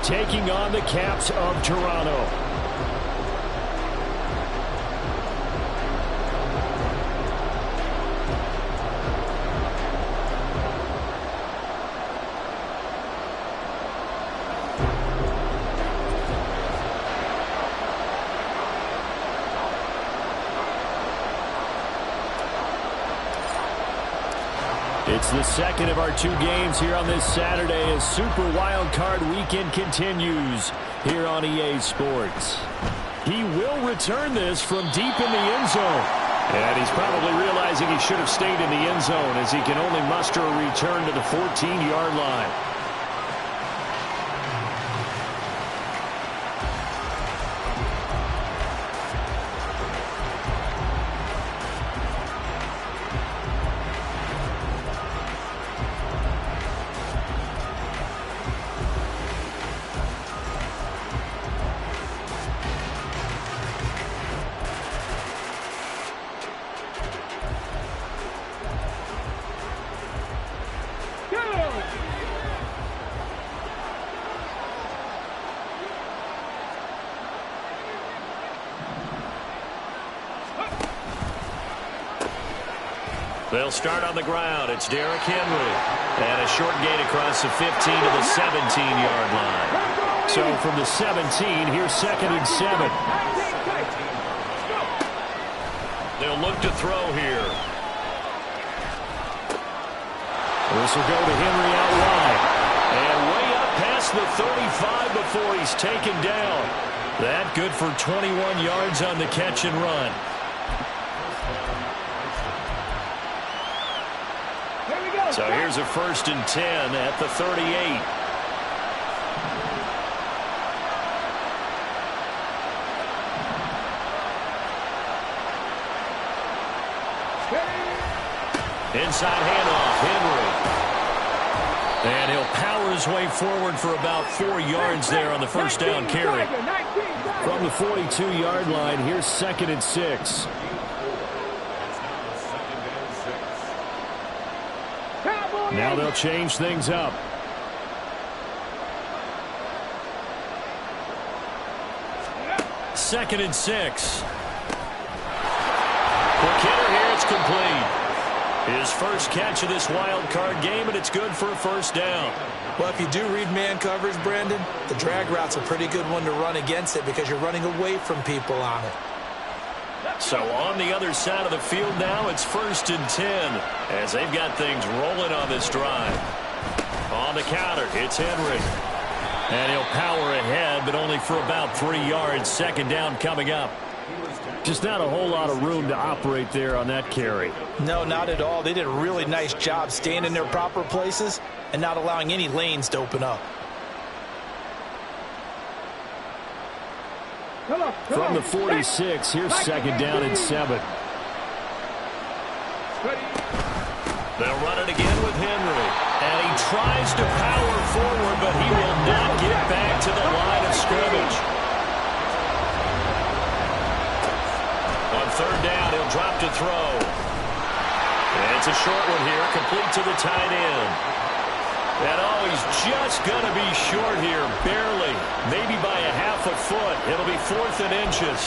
taking on the Caps of Toronto. It's the second of our 2 games here on this Saturday as Super Wildcard Weekend continues here on EA Sports. He will return this from deep in the end zone. And he's probably realizing he should have stayed in the end zone as he can only muster a return to the 14-yard line. They'll start on the ground. It's Derrick Henry. And a short gain across the 15 to the 17-yard line. So from the 17, here's 2nd and 7. They'll look to throw here. This will go to Henry out wide. And way up past the 35 before he's taken down. That good for 21 yards on the catch and run. So here's a 1st and 10 at the 38. Inside handoff, Henry. And he'll power his way forward for about 4 yards there on the first down carry. From the 42-yard line, here's 2nd and 6. Now they'll change things up. Second and 6. Quick hitter here, it's complete. His first catch of this wild card game, and it's good for a first down. Well, if you do read man coverage, Brandon, the drag route's a pretty good one to run against it because you're running away from people on it. So on the other side of the field now, it's 1st and 10 as they've got things rolling on this drive. On the counter, it's Henry. And he'll power ahead, but only for about 3 yards. 2nd down coming up. Just not a whole lot of room to operate there on that carry. No, not at all. They did a really nice job staying in their proper places and not allowing any lanes to open up. From the 46, here's 2nd down and 7. They'll run it again with Henry. And he tries to power forward, but he will not get back to the line of scrimmage. On 3rd down, he'll drop to throw. And it's a short one here, complete to the tight end. And oh, he's just going to be short here, barely. Maybe by a half a foot. It'll be 4th and inches.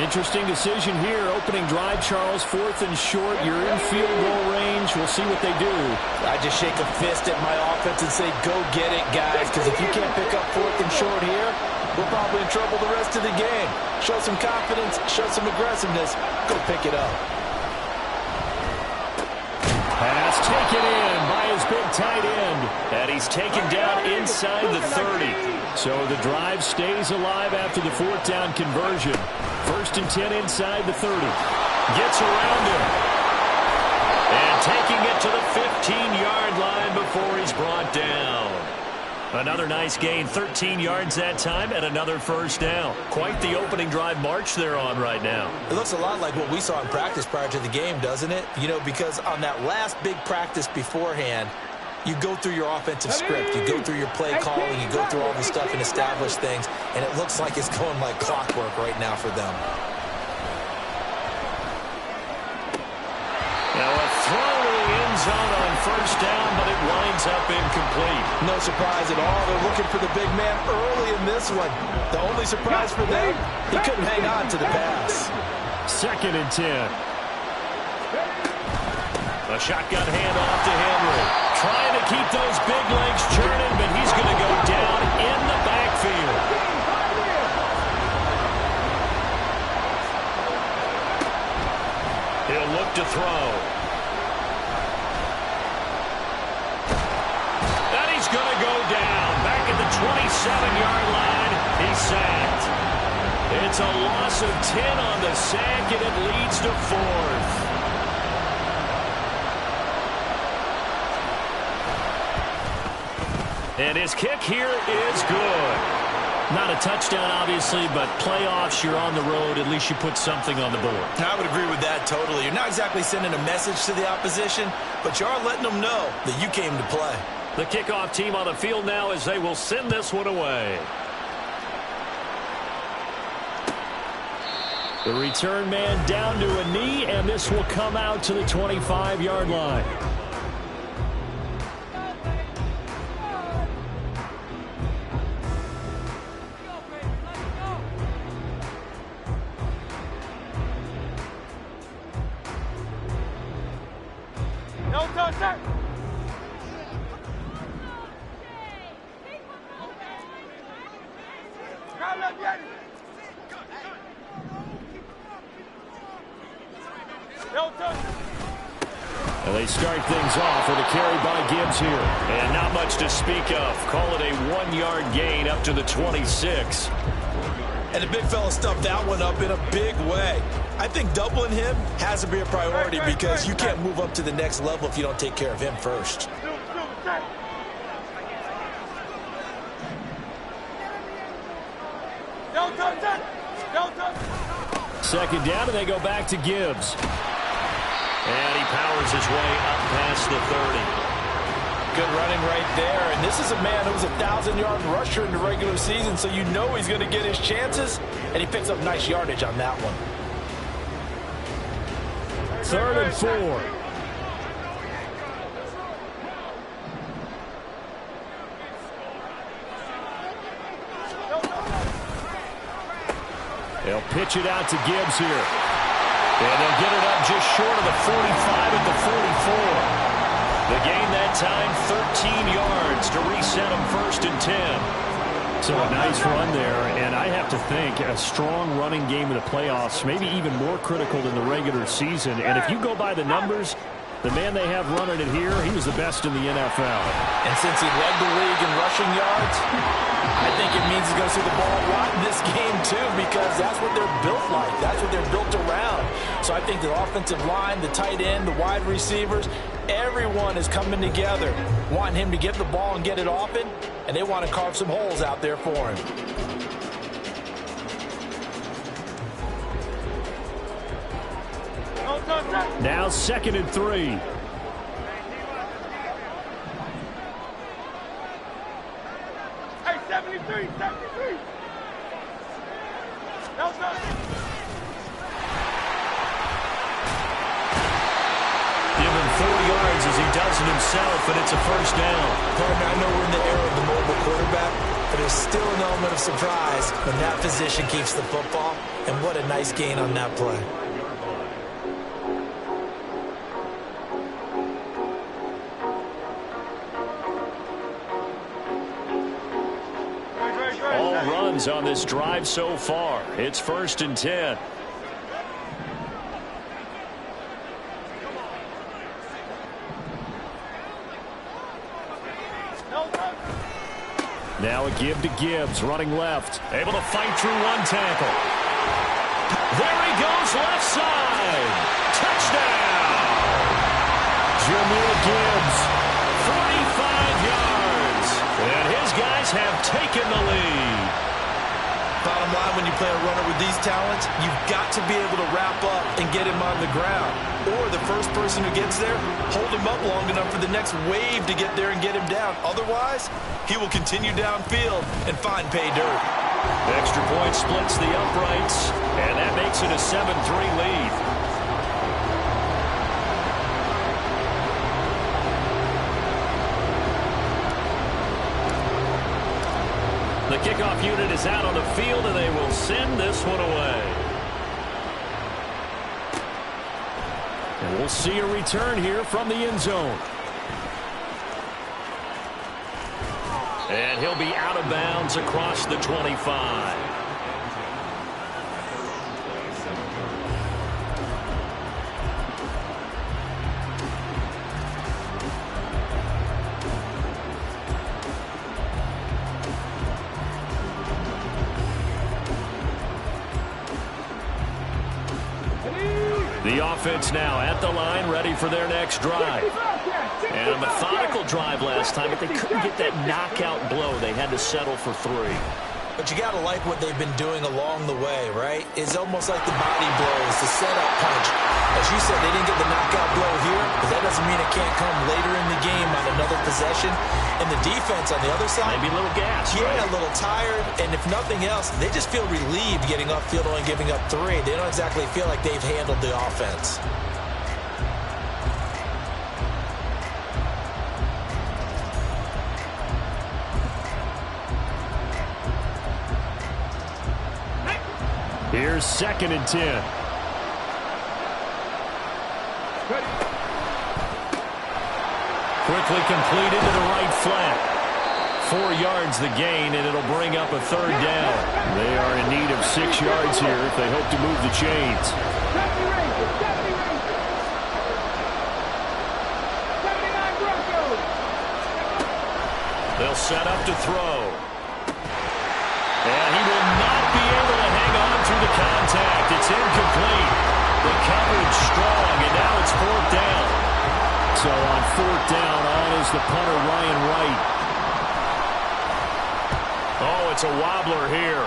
Interesting decision here. Opening drive, Charles. 4th and short. You're in field goal range. We'll see what they do. I just shake a fist at my offense and say, go get it, guys. Because if you can't pick up 4th and short here, we're probably in trouble the rest of the game. Show some confidence. Show some aggressiveness. Go pick it up. Pass taken in by his big tight end. And he's taken down inside the 30. So the drive stays alive after the 4th down conversion. 1st and 10 inside the 30. Gets around him. And taking it to the 15-yard line before he's brought down. Another nice gain, 13 yards that time, and another first down. Quite the opening drive march they're on right now. It looks a lot like what we saw in practice prior to the game, doesn't it? You know, because on that last big practice beforehand, you go through your offensive script, you go through your play calling, you go through all the stuff and establish things, and it looks like it's going like clockwork right now for them. Now a throw to the end zone on first down, but it winds up incomplete. No surprise at all. They're looking for the big man early in this one. The only surprise for them, he couldn't hang on to the pass. 2nd and 10. A shotgun handoff to Henry. Trying to keep those big legs churning, but he's going to go down in the backfield. He'll look to throw. And he's going to go down. Back at the 27-yard line. He's sacked. It's a loss of 10 on the sack, and it leads to 4th. And his kick here is good. Not a touchdown, obviously, but playoffs, you're on the road. At least you put something on the board. I would agree with that totally. You're not exactly sending a message to the opposition, but you are letting them know that you came to play. The kickoff team on the field now as they will send this one away. The return man down to a knee, and this will come out to the 25-yard line. And they start things off with a carry by Gibbs here. And not much to speak of. Call it a 1-yard gain up to the 26. And the big fella stuffed that one up in a big way. I think doubling him has to be a priority because you can't move up to the next level if you don't take care of him first. Second down, and they go back to Gibbs. And he powers his way up past the 30. Good running right there. And this is a man who was a 1,000-yard rusher in the regular season, so you know he's going to get his chances. And he picks up nice yardage on that one. 3rd and 4. They'll pitch it out to Gibbs here. And they'll get it up just short of the 45 at the 44. The gain that time, 13 yards to reset them 1st and 10. So a nice run there, and I have to think a strong running game in the playoffs, maybe even more critical than the regular season. And if you go by the numbers, the man they have running it here, he was the best in the NFL. And since he led the league in rushing yards, I think it means he's going to see the ball a lot in this game too, because that's what they're built like. That's what they're built around. So I think the offensive line, the tight end, the wide receivers, everyone is coming together, wanting him to get the ball and get it often, and they want to carve some holes out there for him. Now 2nd and 3. Hey, 73. Give him 4 yards as he does it himself, and it's a 1st down. Partner, I know we're in the era of the mobile quarterback, but there's still an element of surprise when that position keeps the football, and what a nice gain on that play. All runs on this drive so far. It's 1st and 10. Now a give to Gibbs, running left. Able to fight through one tackle. There he goes, left side. Touchdown! Jameer Gibbs, 45 yards. And his guys have taken the lead. Bottom line, when you play a runner with these talents, you've got to be able to wrap up and get him on the ground. Or the first person who gets there, hold him up long enough for the next wave to get there and get him down. Otherwise, he will continue downfield and find pay dirt. Extra point splits the uprights, and that makes it a 7-3 lead. The kickoff unit is out on the field, and they will send this one away. And we'll see a return here from the end zone. And he'll be out of bounds across the 25. The offense now at the line, ready for their next drive. And a methodical drive last time, but they couldn't get that knockout blow. They had to settle for 3. But you got to like what they've been doing along the way, right? It's almost like the body blows, the setup punch. As you said, they didn't get the knockout blow here, but that doesn't mean it can't come later in the game on another possession. And the defense on the other side, maybe a little gas. Yeah, right? A little tired. And if nothing else, they just feel relieved getting upfield only giving up 3. They don't exactly feel like they've handled the offense. Here's 2nd and 10. Quickly completed to the right flat. 4 yards the gain, and it'll bring up a 3rd down. They are in need of 6 yards here if they hope to move the chains. They'll set up to throw. And he will not be able to hang on through the contact. It's incomplete. The coverage strong, and now it's 4th down. So on 4th down, on is the punter, Ryan Wright. Oh, it's a wobbler here.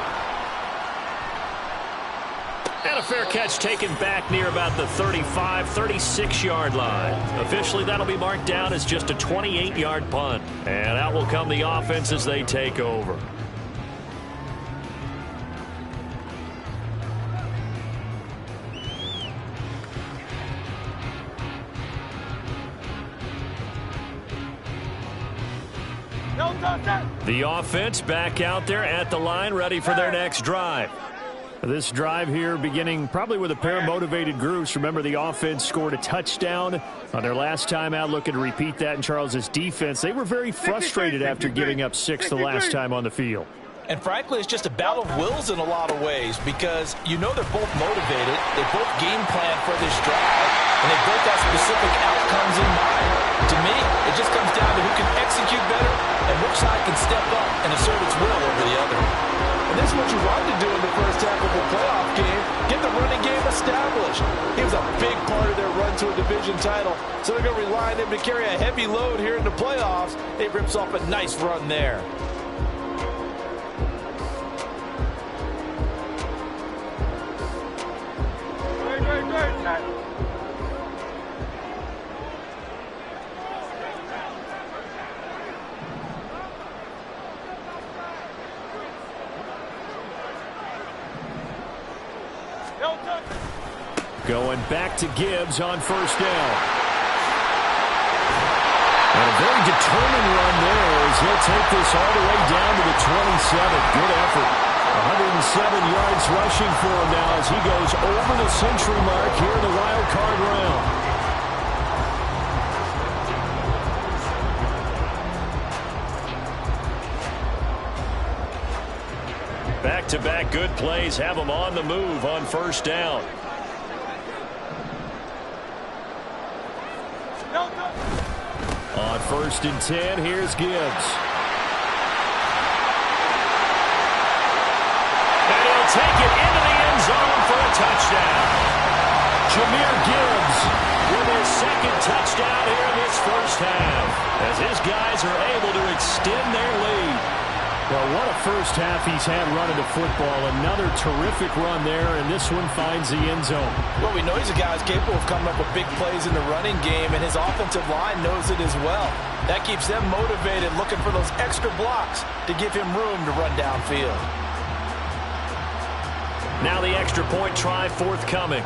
And a fair catch taken back near about the 35, 36-yard line. Officially, that'll be marked down as just a 28-yard punt. And out will come the offense as they take over. The offense back out there at the line, ready for their next drive. This drive here beginning probably with a pair of motivated groups. Remember, the offense scored a touchdown on their last time out. Looking to repeat that in Charles's defense. They were very frustrated after giving up 6 the last time on the field. And frankly, it's just a battle of wills in a lot of ways because you know they're both motivated. They both game plan for this drive, and they both have specific outcomes in mind. To me, it just comes down to who can execute better and which side can step up and assert its will over the other. And this is what you want to do in the first half of a playoff game. Get the running game established. He was a big part of their run to a division title, so they're going to rely on him to carry a heavy load here in the playoffs. He rips off a nice run there. Going back to Gibbs on 1st down. And a very determined run there as he'll take this all the way down to the 27. Good effort. 107 yards rushing for him now as he goes over the century mark here in the wild card round. Back-to-back good plays have him on the move on 1st down. On 1st and 10, here's Gibbs. And he'll take it into the end zone for a touchdown. Jahmyr Gibbs with his 2nd touchdown here in this first half as his guys are able to extend their lead. Well, what a first half he's had running the football. Another terrific run there, and this one finds the end zone. Well, we know he's a guy who's capable of coming up with big plays in the running game, and his offensive line knows it as well. That keeps them motivated, looking for those extra blocks to give him room to run downfield. Now the extra point try forthcoming.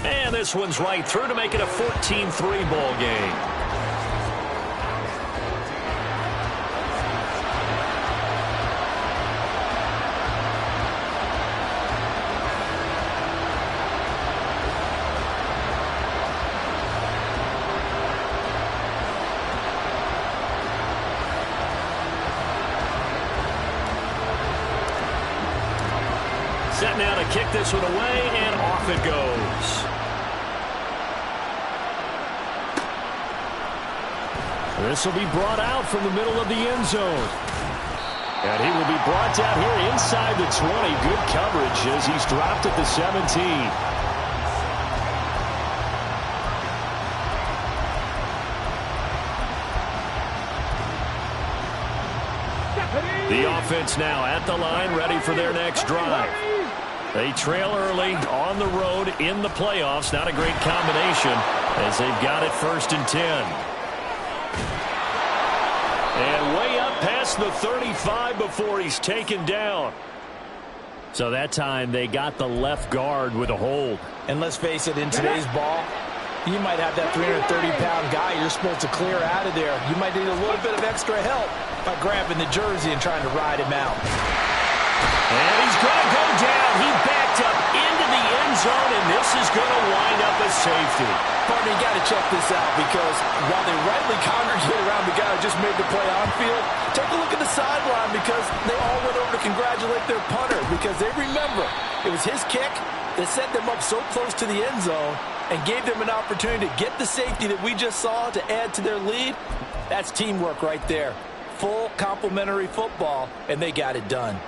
And this one's right through to make it a 14-3 ball game. Set now to kick this one away, and off it goes. This will be brought out from the middle of the end zone. And he will be brought down here inside the 20. Good coverage as he's dropped at the 17. The offense now at the line, ready for their next drive. They trail early on the road in the playoffs. Not a great combination as they've got it 1st and 10. And way up past the 35 before he's taken down. So that time they got the left guard with a hold. And let's face it, in today's ball, you might have that 330-pound guy you're supposed to clear out of there. You might need a little bit of extra help by grabbing the jersey and trying to ride him out. And he's going to go down. He backed up into the end zone, and this is going to wind up a safety. Partner, you got to check this out, because while they rightly congregate around the guy who just made the play on field, take a look at the sideline, because they all went over to congratulate their punter, because they remember it was his kick that set them up so close to the end zone and gave them an opportunity to get the safety that we just saw to add to their lead. That's teamwork right there. Full complementary football, and they got it done.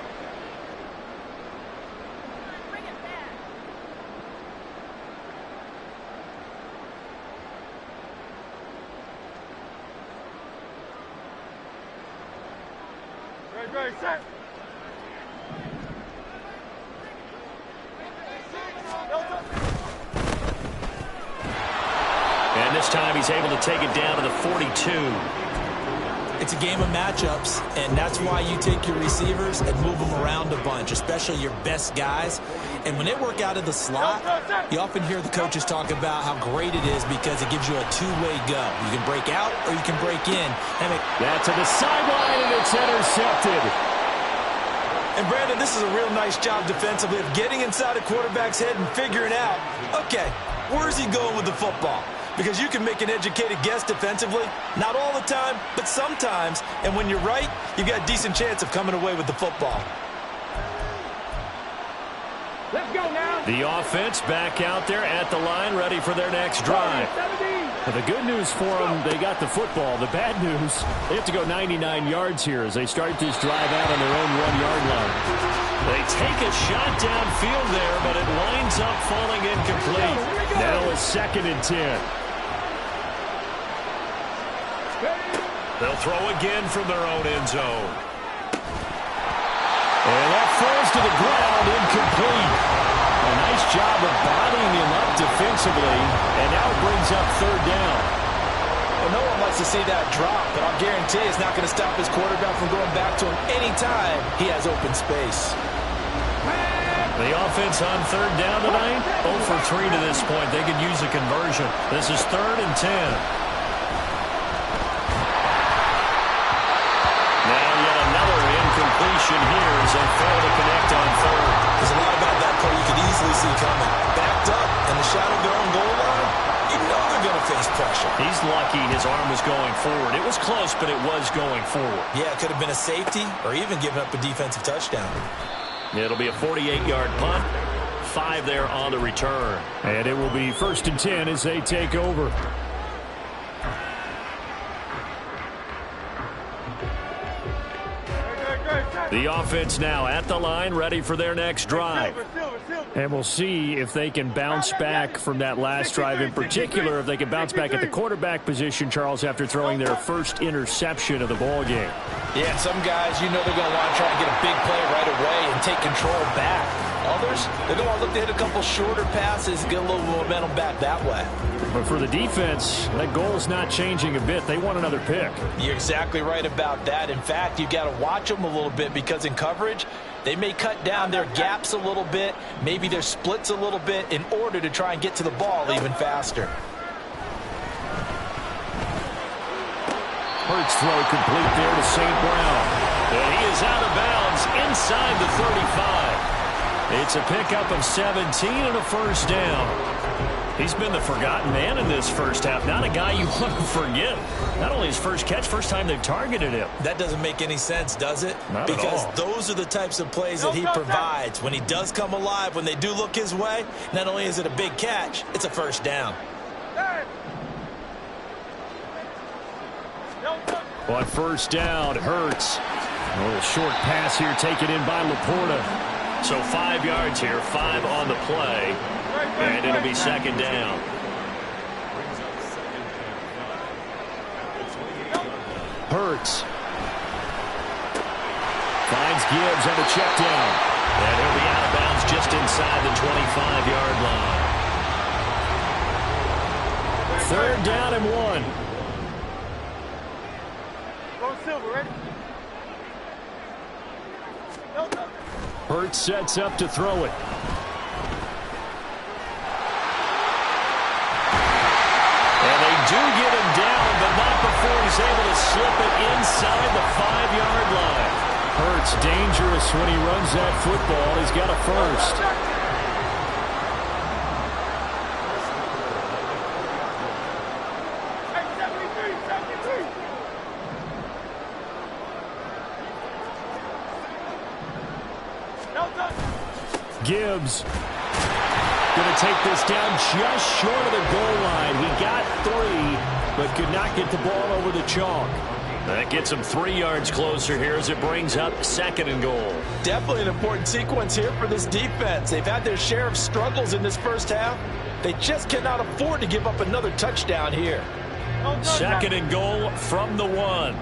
Set. And this time he's able to take it down to the 42. It's a game of matchups, and that's why you take your receivers and move them around a bunch, especially your best guys. And when they work out of the slot, you often hear the coaches talk about how great it is because it gives you a two-way go. You can break out or you can break in. That's to the sideline, and it's intercepted. And, Brandon, this is a real nice job defensively of getting inside a quarterback's head and figuring out, okay, where's he going with the football? Because you can make an educated guess defensively, not all the time, but sometimes. And when you're right, you've got a decent chance of coming away with the football. Let's go now. The offense back out there at the line, ready for their next drive. But the good news for them, they got the football. The bad news, they have to go 99 yards here as they start this drive out on their own 1-yard line. They take a shot downfield there, but it winds up falling incomplete. Now a 2nd and 10. They'll throw again from their own end zone. And that falls to the ground, incomplete. A nice job of bottling him up defensively, and now it brings up 3rd down. Well, no one likes to see that drop, but I'll guarantee it's not going to stop his quarterback from going back to him anytime he has open space. The offense on 3rd down tonight, 0 for 3 to this point. They could use a conversion. This is 3rd and 10. Completion here as they fail to connect on 3rd. There's a lot about that play you could easily see coming. Backed up in the shadow of their own goal line, you know they're going to face pressure. He's lucky his arm was going forward. It was close, but it was going forward. Yeah, it could have been a safety or even giving up a defensive touchdown. It'll be a 48-yard punt. 5 there on the return. And it will be 1st and 10 as they take over. The offense now at the line, ready for their next drive. And we'll see if they can bounce back from that last drive, in particular if they can bounce back at the quarterback position, Charles, after throwing their first interception of the ballgame. Yeah, some guys, you know they're going to want to try and get a big play right away and take control back. Others, they're going to want to look to hit a couple shorter passes, get a little momentum back that way. But for the defense, that goal is not changing a bit. They want another pick. You're exactly right about that. In fact, you've got to watch them a little bit because in coverage, they may cut down their gaps a little bit, maybe their splits a little bit in order to try and get to the ball even faster. Hurts throw complete there to St. Brown. And he is out of bounds inside the 35. It's a pickup of 17 and a 1st down. He's been the forgotten man in this first half. Not a guy you want to forget. Not only his first catch, first time they've targeted him. That doesn't make any sense, does it? Not at all. Because those are the types of plays that he provides. When he does come alive, when they do look his way, not only is it a big catch, it's a first down. On first down, Hurts. A little short pass here taken in by Laporta. So 5 yards here, 5 on the play. And it'll be second down. Hurts. Finds Gibbs on the check down. And he'll be out of bounds just inside the 25-yard line. Third down and 1. Hurts sets up to throw it. And they do get him down, but not before he's able to slip it inside the 5-yard line. Hurts dangerous when he runs that football. He's got a first. Gibbs going to take this down just short of the goal line. He got 3, but could not get the ball over the chalk. That gets him 3 yards closer here as it brings up second and goal. Definitely an important sequence here for this defense. They've had their share of struggles in this first half. They just cannot afford to give up another touchdown here. Second and goal from the 1.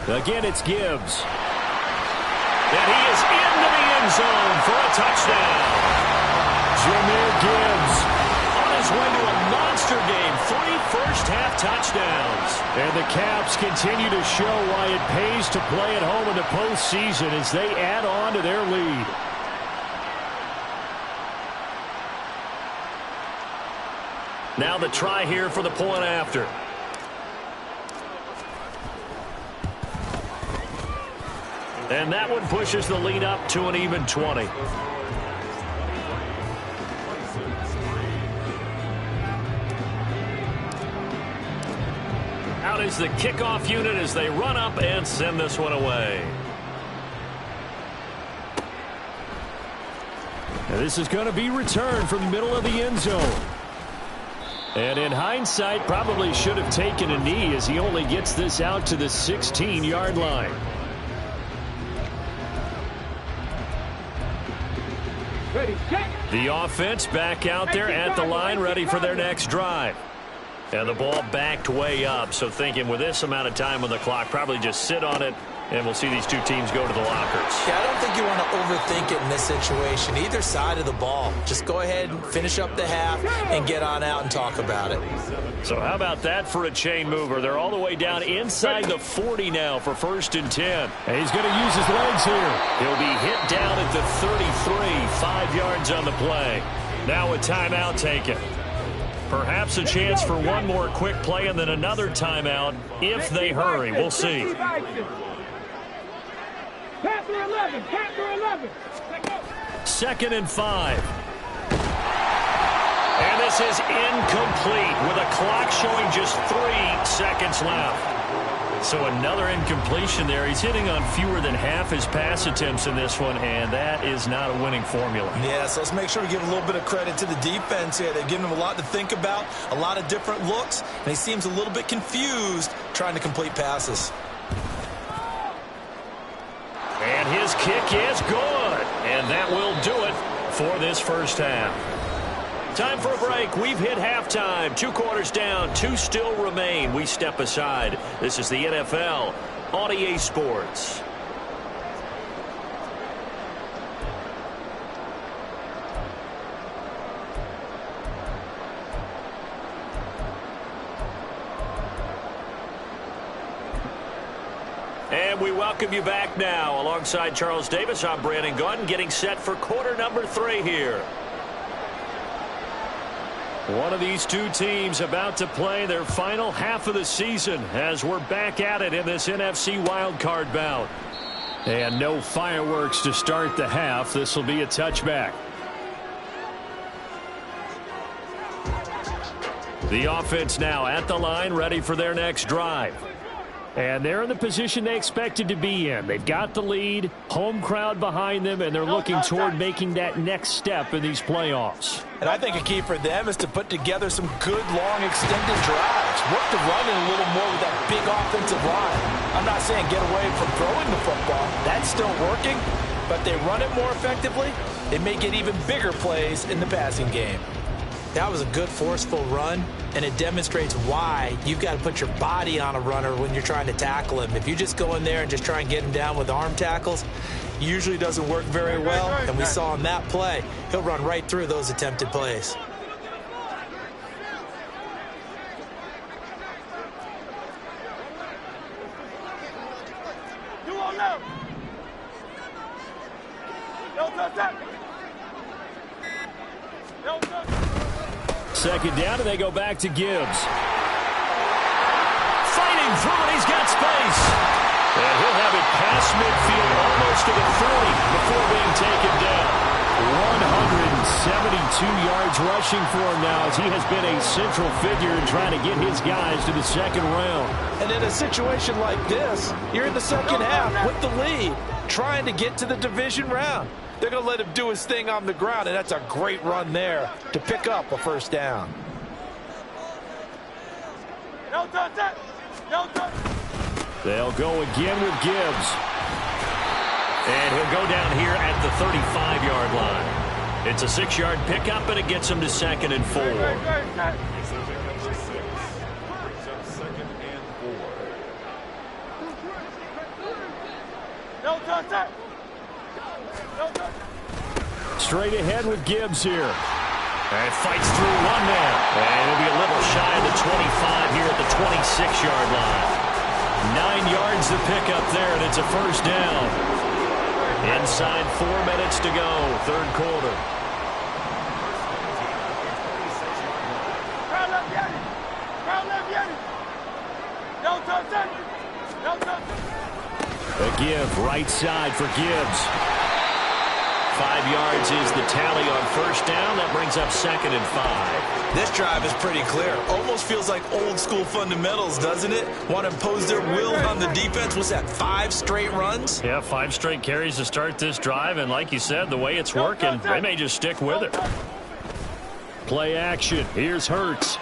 Again, it's Gibbs. And he is into the end zone for a touchdown. Jahmyr Gibbs on his way to a monster game. 3 first-half touchdowns. And the Caps continue to show why it pays to play at home in the postseason as they add on to their lead. Now the try here for the point after. And that one pushes the lead up to an even 20. Out is the kickoff unit as they run up and send this one away. Now this is going to be returned from the middle of the end zone. And in hindsight, probably should have taken a knee as he only gets this out to the 16-yard line. The offense back out there at the line, ready for their next drive. And the ball backed way up, so thinking with this amount of time on the clock, probably just sit on it, and we'll see these two teams go to the lockers. Yeah, I don't think you want to overthink it in this situation. Either side of the ball. Just go ahead and finish up the half and get on out and talk about it. So how about that for a chain mover? They're all the way down inside the 40 now for 1st and 10. And he's going to use his legs here. He'll be hit down at the 33, 5 yards on the play. Now a timeout taken. Perhaps a chance for one more quick play and then another timeout if they hurry. We'll see. Panther 11, Panther 11. 2nd and 5. And this is incomplete with a clock showing just 3 seconds left. So another incompletion there. He's hitting on fewer than half his pass attempts in this one, and that is not a winning formula. Yeah, so let's make sure we give a little bit of credit to the defense here. They've given him a lot to think about, a lot of different looks, and he seems a little bit confused trying to complete passes. And his kick is good. And that will do it for this first half. Time for a break. We've hit halftime. 2 quarters down. 2 still remain. We step aside. This is the NFL on EA Sports. And we welcome you back now. Alongside Charles Davis, I'm Brandon Gaudin, getting set for quarter number 3 here. One of these two teams about to play their final half of the season as we're back at it in this NFC wildcard bout. And no fireworks to start the half. This will be a touchback. The offense now at the line, ready for their next drive. And they're in the position they expected to be in. They've got the lead, home crowd behind them, and they're looking toward making that next step in these playoffs. And I think a key for them is to put together some good, long, extended drives. Work the run in a little more with that big offensive line. I'm not saying get away from throwing the football. That's still working, but they run it more effectively. They may get even bigger plays in the passing game. That was a good, forceful run, and it demonstrates why you've got to put your body on a runner when you're trying to tackle him. If you just go in there and just try and get him down with arm tackles, usually doesn't work very well, and we saw on that play, he'll run right through those attempted plays. Second down, and they go back to Gibbs. Fighting through it, he's got space. And he'll have it past midfield, almost to the 40 before being taken down. 172 yards rushing for him now as he has been a central figure in trying to get his guys to the second round. And in a situation like this, you're in the second half with the lead, trying to get to the division round. They're going to let him do his thing on the ground, and that's a great run there to pick up a first down. They'll go again with Gibbs. And he'll go down here at the 35-yard line. It's a 6-yard pickup, and it gets him to 2nd and 4. Straight ahead with Gibbs here. And fights through one man. And it'll be a little shy of the 25 here at the 26-yard line. 9 yards to pick up there, and it's a first down. Inside 4 minutes to go, third quarter. A give right side for Gibbs. 5 yards is the tally on first down. That brings up 2nd and 5. This drive is pretty clear. Almost feels like old school fundamentals, doesn't it? Want to impose their will on the defense. What's that, 5 straight runs? Yeah, 5 straight carries to start this drive. And like you said, the way it's working, they may just stick with it. Play action. Here's Hurts.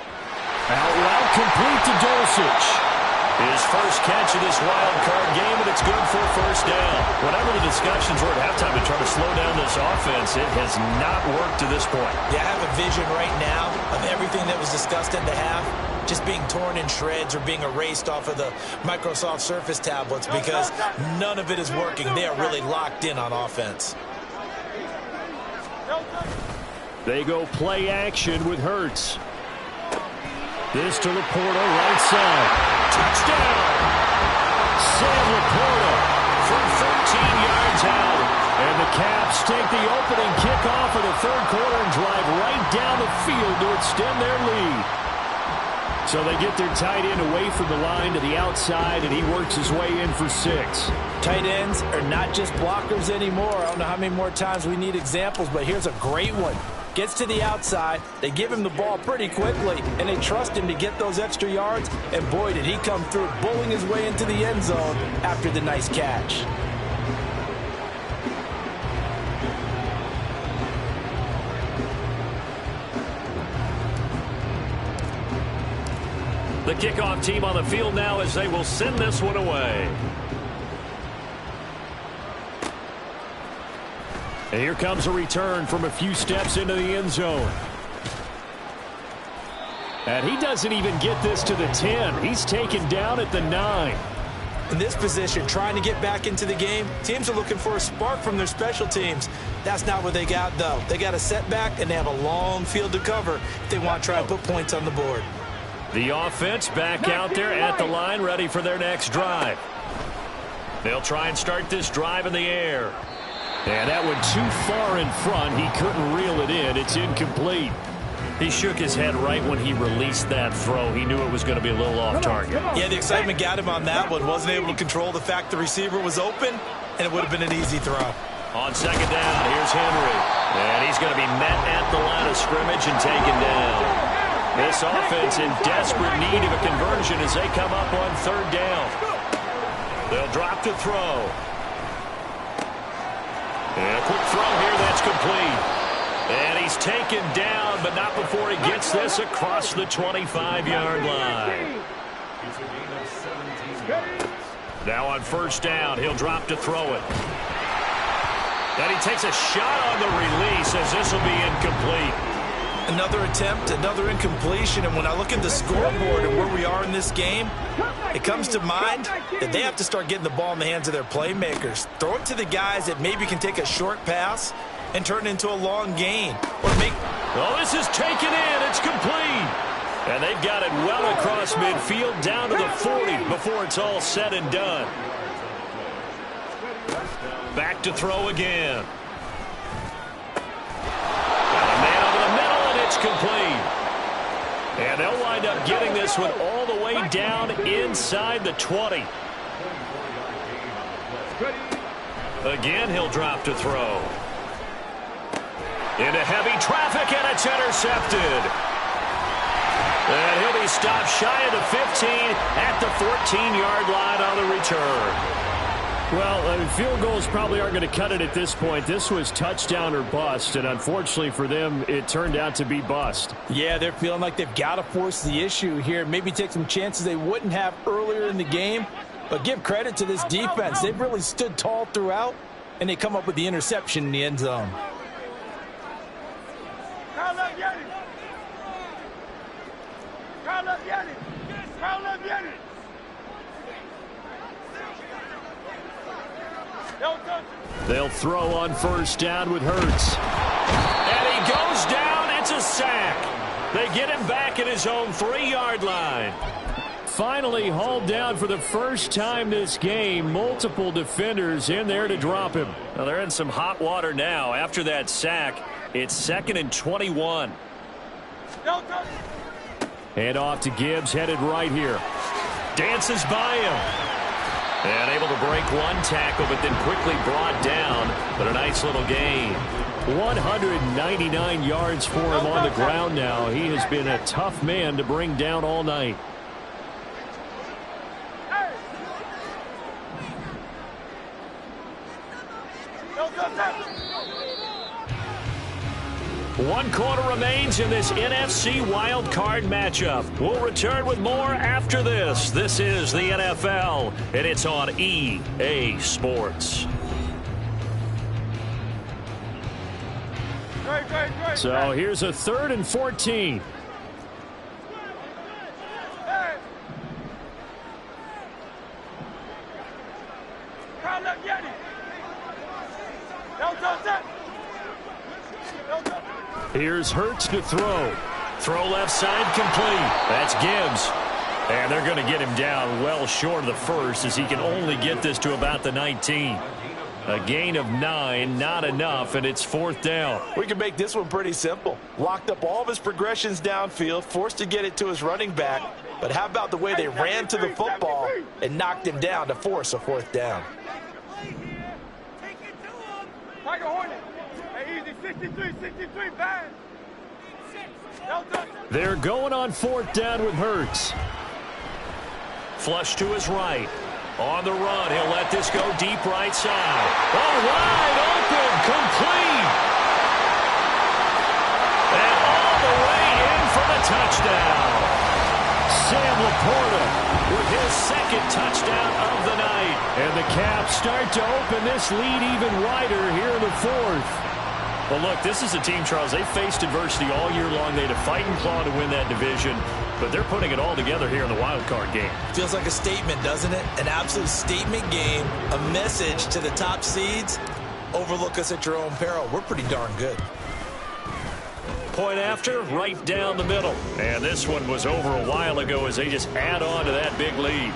Out route complete to Dulcich. His first catch of this wild card game, and it's good for a first down. Whatever the discussions were at halftime to try to slow down this offense, it has not worked to this point. Yeah, I have a vision right now of everything that was discussed at the half just being torn in shreds or being erased off of the Microsoft Surface tablets because none of it is working. They are really locked in on offense. They go play action with Hurts. This to Laporta, right side. Touchdown! Sam Laporta from 13 yards out. And the Caps take the opening kickoff of the third quarter and drive right down the field to extend their lead. So they get their tight end away from the line to the outside, and he works his way in for 6. Tight ends are not just blockers anymore. I don't know how many more times we need examples, but here's a great one. Gets to the outside, they give him the ball pretty quickly, and they trust him to get those extra yards, and boy, did he come through, bowling his way into the end zone after the nice catch. The kickoff team on the field now as they will send this one away. And here comes a return from a few steps into the end zone. And he doesn't even get this to the 10. He's taken down at the 9. In this position, trying to get back into the game, teams are looking for a spark from their special teams. That's not what they got, though. They got a setback, and they have a long field to cover if they want to try and put points on the board. The offense back out there at the line, ready for their next drive. They'll try and start this drive in the air. And that went too far in front. He couldn't reel it in. It's incomplete. He shook his head right when he released that throw. He knew it was going to be a little off target. Yeah, the excitement got him on that one. Wasn't able to control the fact the receiver was open, and it would have been an easy throw. On second down, here's Henry. And he's going to be met at the line of scrimmage and taken down. This offense in desperate need of a conversion as they come up on third down. They'll drop to throw. And a quick throw here that's complete. And he's taken down, but not before he gets this across the 25-yard line. Now on first down, he'll drop to throw it. And he takes a shot on the release as this will be incomplete. Another attempt, another incompletion, and when I look at the scoreboard and where we are in this game, it comes to mind that they have to start getting the ball in the hands of their playmakers. Throw it to the guys that maybe can take a short pass and turn it into a long gain. Oh, this is taken in. It's complete. And they've got it well across midfield down to the 40 before it's all said and done. Back to throw again. Got a man over the middle, and it's complete. And they'll wind up getting this one all the way down inside the 20. Again, he'll drop to throw. Into heavy traffic, and it's intercepted. And he'll be stopped shy of the 15 at the 14-yard line on the return. Well, field goals probably aren't going to cut it at this point. This was touchdown or bust, and unfortunately for them, it turned out to be bust. Yeah, they're feeling like they've got to force the issue here. Maybe take some chances they wouldn't have earlier in the game. But give credit to this defense. They've really stood tall throughout, and they come up with the interception in the end zone. They'll throw on first down with Hurts. And he goes down. It's a sack. They get him back at his own 3-yard line. Finally hauled down for the first time this game. Multiple defenders in there to drop him. Now they're in some hot water now. After that sack, it's 2nd and 21. Hand off to Gibbs, headed right here. Dances by him. And able to break one tackle, but then quickly brought down. But a nice little gain. 199 yards for him on the ground now. He has been a tough man to bring down all night. One quarter remains in this NFC Wildcard matchup. We'll return with more after this. This is the NFL, and it's on EA Sports. So here's a 3rd and 14. Here's Hurts to throw. Throw left side complete. That's Gibbs. And they're going to get him down well short of the first as he can only get this to about the 19. A gain of 9, not enough, and it's 4th down. We can make this one pretty simple. Locked up all of his progressions downfield, forced to get it to his running back. But how about the way they ran to the football and knocked him down to force a 4th down? Tiger Hornet. Hey, easy, 63, bang. They're going on 4th down with Hurts. Flush to his right. On the run, he'll let this go deep right side. Oh, wide open, complete. And all the way in for the touchdown. Sam Laporta with his 2nd touchdown of the night. And the Caps start to open this lead even wider here in the 4th. Well, look, this is a team, Charles, they faced adversity all year long. They had to fight and claw to win that division, but they're putting it all together here in the wild card game. Feels like a statement, doesn't it? An absolute statement game, a message to the top seeds. Overlook us at your own peril. We're pretty darn good. Point after, right down the middle. And this one was over a while ago as they just add on to that big lead.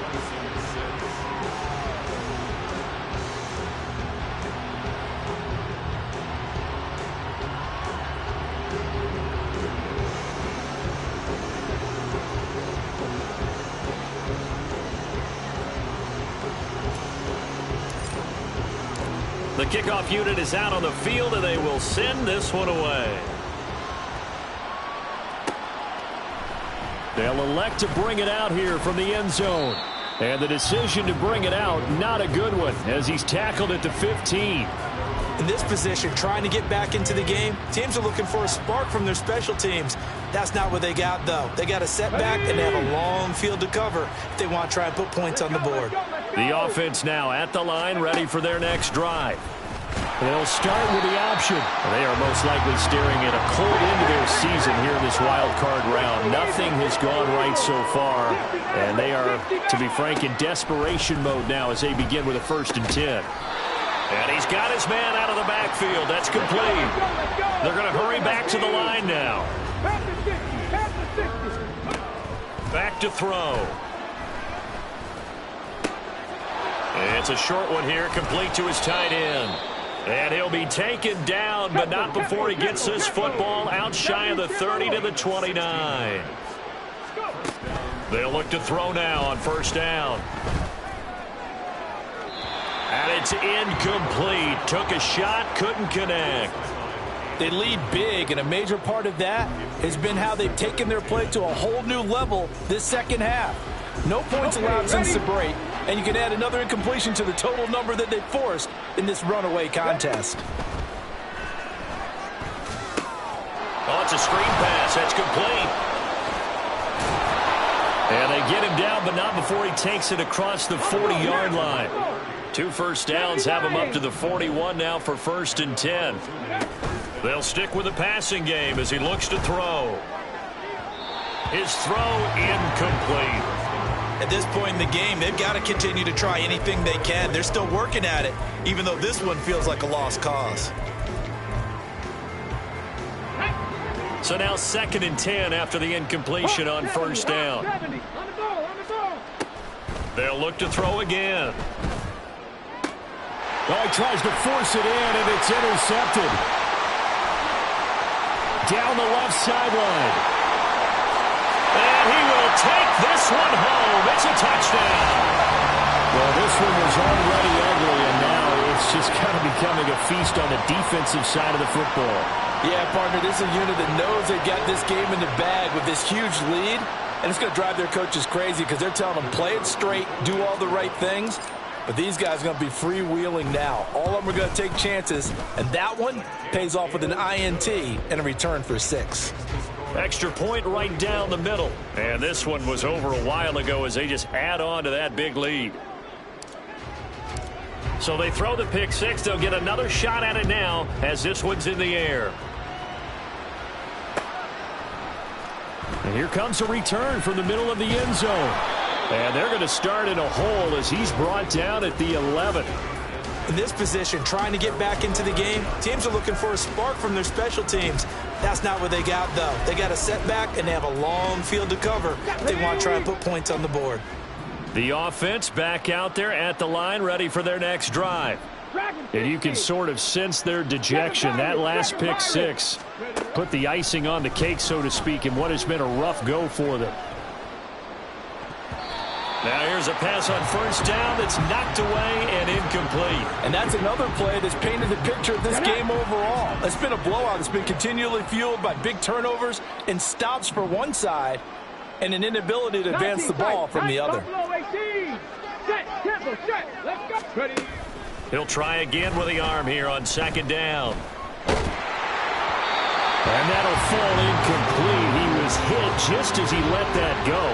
The kickoff unit is out on the field, and they will send this one away. They'll elect to bring it out here from the end zone. And the decision to bring it out, not a good one, as he's tackled at the 15. In this position, trying to get back into the game, teams are looking for a spark from their special teams. That's not what they got, though. They got a setback, and they have a long field to cover if they want to try and put points on the board. The offense now at the line, ready for their next drive. They'll start with the option. They are most likely staring at a cold end to their season here in this wild card round. Nothing has gone right so far, and they are, to be frank, in desperation mode now as they begin with a 1st and 10. And he's got his man out of the backfield. That's complete. They're going to hurry back to the line now. Back to throw. It's a short one here, complete to his tight end. And he'll be taken down, but not before he gets this football out shy of the 30 to the 29. They'll look to throw now on 1st down. And it's incomplete. Took a shot, couldn't connect. They lead big, and a major part of that has been how they've taken their play to a whole new level this second half. No points allowed since the break, and you can add another incompletion to the total number that they forced in this runaway contest. Oh, it's a screen pass. That's complete. And they get him down, but not before he takes it across the 40-yard line. 2 first downs have him up to the 41 now for 1st and 10. They'll stick with the passing game as he looks to throw. His throw incomplete. At this point in the game, they've got to continue to try anything they can. They're still working at it, even though this one feels like a lost cause. So now 2nd and 10 after the incompletion on 1st down. They'll look to throw again. Oh, he tries to force it in, and it's intercepted. Down the left sideline. And he will take this one home. It's a touchdown. Well, this one was already ugly, and now it's just kind of becoming a feast on the defensive side of the football. Yeah, partner, this is a unit that knows they've got this game in the bag with this huge lead, and it's going to drive their coaches crazy because they're telling them play it straight, do all the right things. But these guys are going to be freewheeling now. All of them are going to take chances, and that one pays off with an INT and a return for 6. Extra point right down the middle. And this one was over a while ago as they just add on to that big lead. So they throw the pick 6. They'll get another shot at it now as this one's in the air. And here comes a return from the middle of the end zone. And they're going to start in a hole as he's brought down at the 11. In this position, trying to get back into the game, teams are looking for a spark from their special teams. That's not what they got, though. They got a setback, and they have a long field to cover if they want to try and put points on the board. The offense back out there at the line, ready for their next drive. And you can sort of sense their dejection. That last pick 6 put the icing on the cake, so to speak, in what has been a rough go for them. Now here's a pass on 1st down that's knocked away and incomplete. And that's another play that's painted the picture of this game overall. It's been a blowout. It's been continually fueled by big turnovers and stops for one side and an inability to advance the ball from the other. He'll try again with the arm here on 2nd down. And that'll fall incomplete. He was hit just as he let that go.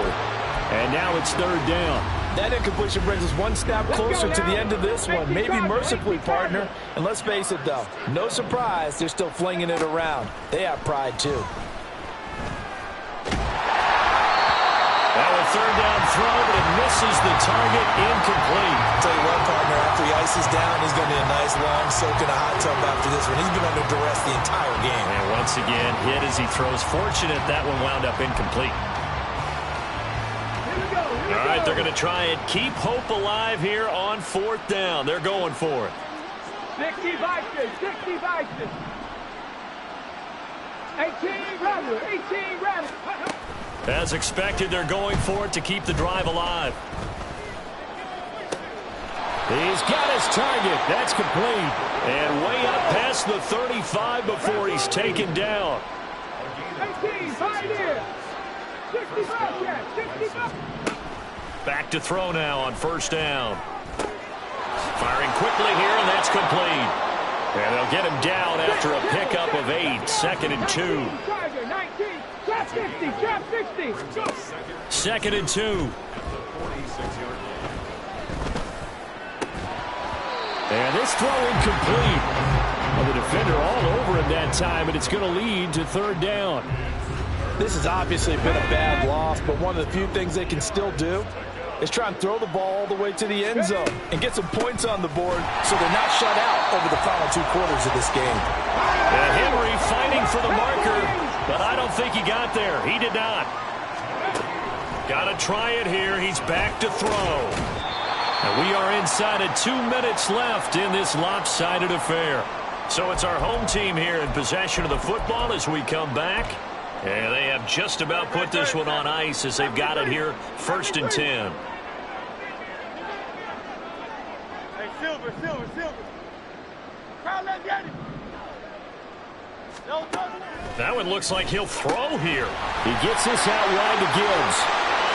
And now it's 3rd down. That incompletion brings us one step closer to the end of this one. Maybe mercifully, partner. And let's face it, though, no surprise, they're still flinging it around. They have pride, too. Now a 3rd down throw, but it misses the target, incomplete. Tell you what, partner, after he ices down, he's going to be a nice long soak in a hot tub after this one. He's been under duress the entire game. And once again, hit as he throws. Fortunate that one wound up incomplete. All right, they're going to try and keep hope alive here on 4th down. They're going for it. 60 Bisons, 60 Bisons. 18 Rebels, 18 Rebels. As expected, they're going for it to keep the drive alive. He's got his target. That's complete. And way up past the 35 before he's taken down. 18, 5 there. 65, yeah, 65. Back to throw now on first down. Firing quickly here, and that's complete. And they'll get him down after a pickup of 8. 2nd and 2. 2nd and 2. And this throw incomplete. Well, the defender all over him that time, and it's going to lead to 3rd down. This has obviously been a bad loss, but one of the few things they can still do is try and throw the ball all the way to the end zone and get some points on the board so they're not shut out over the final 2 quarters of this game. And Henry fighting for the marker, but I don't think he got there. He did not. Got to try it here. He's back to throw. And we are inside of 2 minutes left in this lopsided affair. So it's our home team here in possession of the football as we come back. And they have just about put this one on ice as they've got it here, 1st and 10. Hey, Silver. Crowd, let's get it. That one looks like he'll throw here. He gets this out wide to Gibbs.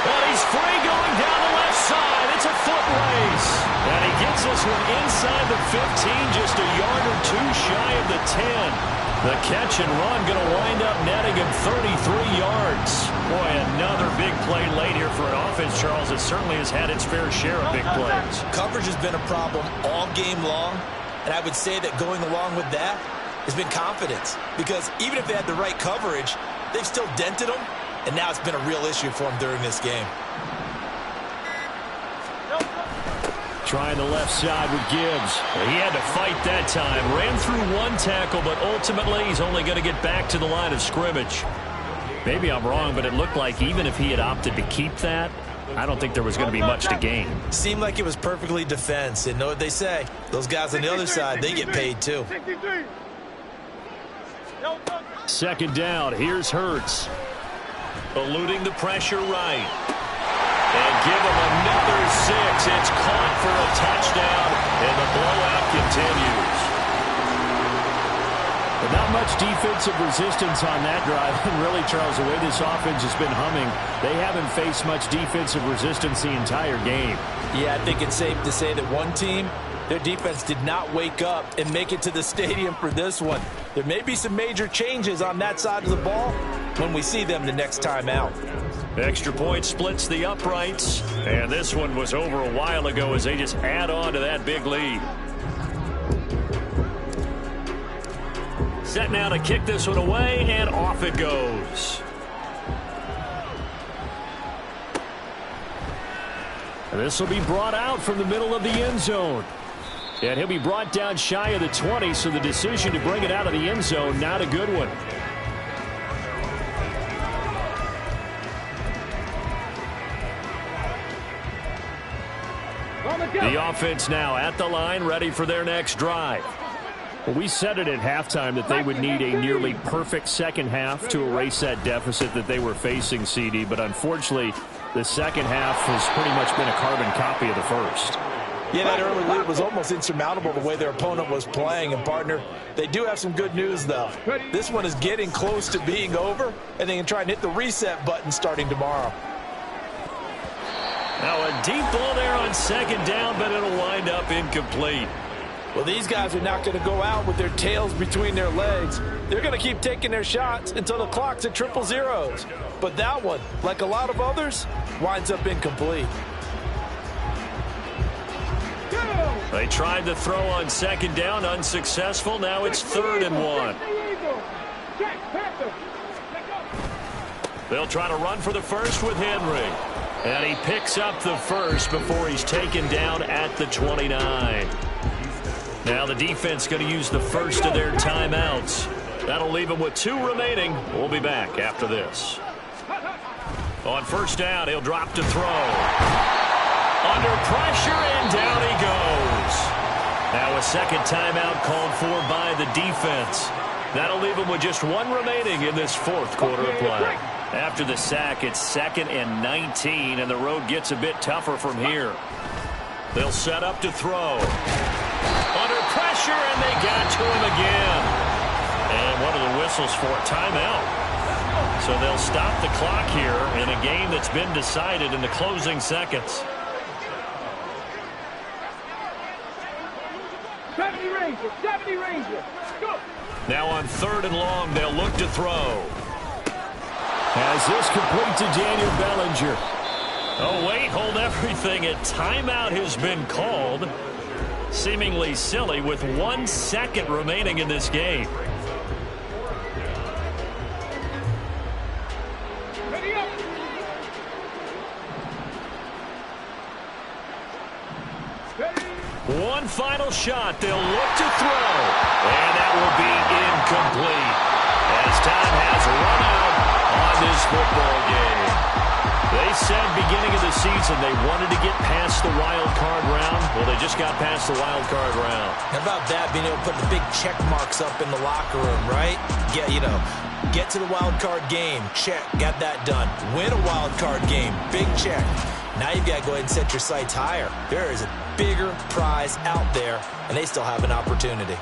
And he's free going down the left side. It's a foot race. And he gets this one inside the 15, just a yard or 2 shy of the 10. The catch and run going to wind up netting him 33 yards. Boy, another big play late here for an offense, Charles, that certainly has had its fair share of big plays. Coverage has been a problem all game long, and I would say that going along with that has been confidence. Because even if they had the right coverage, they've still dented them, and now it's been a real issue for them during this game. Trying the left side with Gibbs. He had to fight that time. Ran through 1 tackle, but ultimately he's only going to get back to the line of scrimmage. Maybe I'm wrong, but it looked like even if he had opted to keep that, I don't think there was going to be much to gain. Seemed like it was perfectly defense. And know what they say? Those guys on the other side, they get paid too. 2nd down. Here's Hurts. Eluding the pressure right. And give him another 6. It's caught for a touchdown, and the blowout continues. But not much defensive resistance on that drive. And really, Charles, the way this offense has been humming, they haven't faced much defensive resistance the entire game. Yeah, I think it's safe to say that one team, their defense did not wake up and make it to the stadium for this one. There may be some major changes on that side of the ball when we see them the next time out. Extra point splits the uprights, and this one was over a while ago as they just add on to that big lead. Set now to kick this one away, and off it goes. And this will be brought out from the middle of the end zone. And he'll be brought down shy of the 20, so the decision to bring it out of the end zone, not a good one. The offense now at the line, ready for their next drive. Well, we said it at halftime that they would need a nearly perfect second half to erase that deficit that they were facing, CD. But unfortunately, the second half has pretty much been a carbon copy of the first. Yeah, that early lead was almost insurmountable the way their opponent was playing. And, partner, they do have some good news, though. This one is getting close to being over, and they can try and hit the reset button starting tomorrow. Now a deep ball there on 2nd down, but it'll wind up incomplete. Well, these guys are not going to go out with their tails between their legs. They're going to keep taking their shots until the clock's at 000. But that one, like a lot of others, winds up incomplete. They tried to throw on 2nd down, unsuccessful. Now it's 3rd and 1. They'll try to run for the first with Henry. And he picks up the first before he's taken down at the 29. Now the defense going to use the first of their timeouts. That'll leave them with 2 remaining. We'll be back after this. On first down, he'll drop to throw. Under pressure, and down he goes. Now a second timeout called for by the defense. That'll leave them with just 1 remaining in this 4th quarter of play. After the sack, it's 2nd and 19, and the road gets a bit tougher from here. They'll set up to throw. Under pressure, and they got to him again. And what are the whistles for? Timeout. So they'll stop the clock here in a game that's been decided in the closing seconds. 70 Ranger. Go. Now on 3rd and long, they'll look to throw. As this complete to Daniel Bellinger. Oh, wait, hold everything. A timeout has been called. Seemingly silly with 1 second remaining in this game. Ready up. Ready. One final shot. They'll look to throw. And that will be incomplete. As time has run out on this football game. They said beginning of the season they wanted to get past the wild card round. Well, they just got past the wild card round. How about that, being able to put the big check marks up in the locker room, right? Get to the wild card game. Check. Got that done. Win a wild card game. Big check. Now you've got to go ahead and set your sights higher. There is a bigger prize out there, and they still have an opportunity.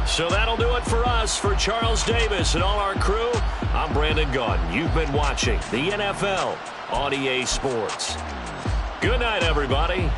So that'll do it for us. For Charles Davis and all our crew, I'm Brandon Gaudin. You've been watching the NFL on EA Sports. Good night, everybody.